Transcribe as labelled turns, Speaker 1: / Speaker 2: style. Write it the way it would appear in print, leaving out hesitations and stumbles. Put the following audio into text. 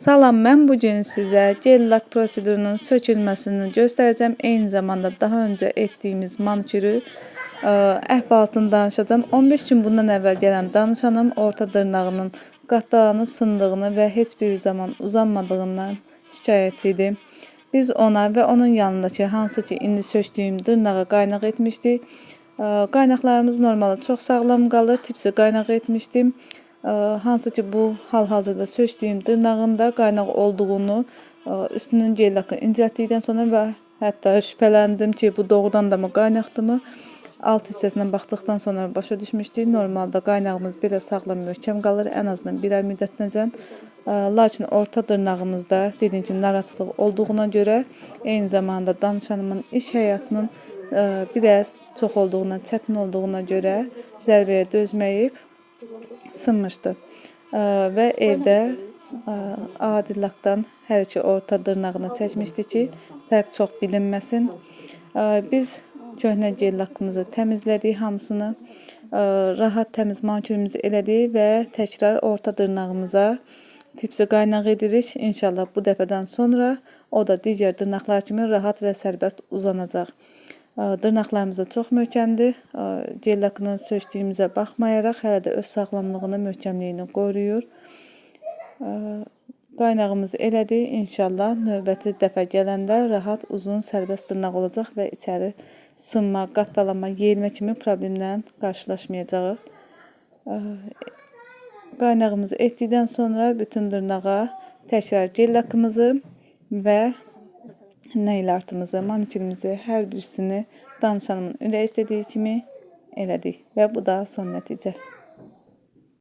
Speaker 1: Salam, mən bugün sizə gel lak prosedurunun sökülməsini göstərəcəm. Eyni zamanda daha öncə etdiyimiz manikürü əhvalatını danışacağım. 15 gün bundan əvvəl gələn danışanım orta dırnağının qatdalanıb sındığını və heç bir zaman uzanmadığından şikayətçi idi. Biz ona və onun yanındakı hansı ki indi söktüyüm dırnağa qaynaq etmişdik. Qaynaqlarımız normalde çox sağlam qalır. Tipsi qaynaq etmişdim. Hansı ki bu hal-hazırda söktüyüm dırnağında qaynaq olduğunu üstünün gel lakı incəltdikdən sonra və hətta şübhələndim ki bu doğrudan da mı qaynaqdımı? Alt hissəsindən baxdıqdan sonra başa düşmüşdük. Normalde qaynağımız belə sağlam möhkəm qalır ən azından bir ay müddətinəcən. Lakin orta dırnağımızda dediyim kimi narahatlıq olduğuna görə eyni zamanda danışanımın iş həyatının biraz çox olduğuna, çətin olduğuna görə zərbəyə dözməyib sınmışdı. Və evdə adi lakdan hər iki orta dırnağını çəkmişdi ki fərq çox bilinməsin. Biz köhnə gel lakımızı təmizlədik hamısını. Rahat təmiz manikürümüzü elədik və təkrar orta dırnağımıza tipsi qaynaq edirik. İnşallah bu dəfədən sonra o da digər dırnaqlar kimi rahat və sərbəst uzanacaq. Dırnaqlarımız da çox möhkəmdir. Gel lakını söktüyümüzə baxmayaraq hələ də öz sağlamlığını, möhkəmliyini qoruyur. Qaynağımızı elədik. İnşallah növbəti dəfə gələndə rahat, uzun, sərbəst dırnaq olacaq və içəri sınma, qatdalanma, yeyilmə kimi problemlə qarşılaşmayacağıq. Qaynağımızı etdikdən sonra bütün dırnağa təkrar gel lakımızı və nail artımızı, manikürümüzü hər birisini danışanımın ürək istədiyi kimi elədik və bu da son nəticə.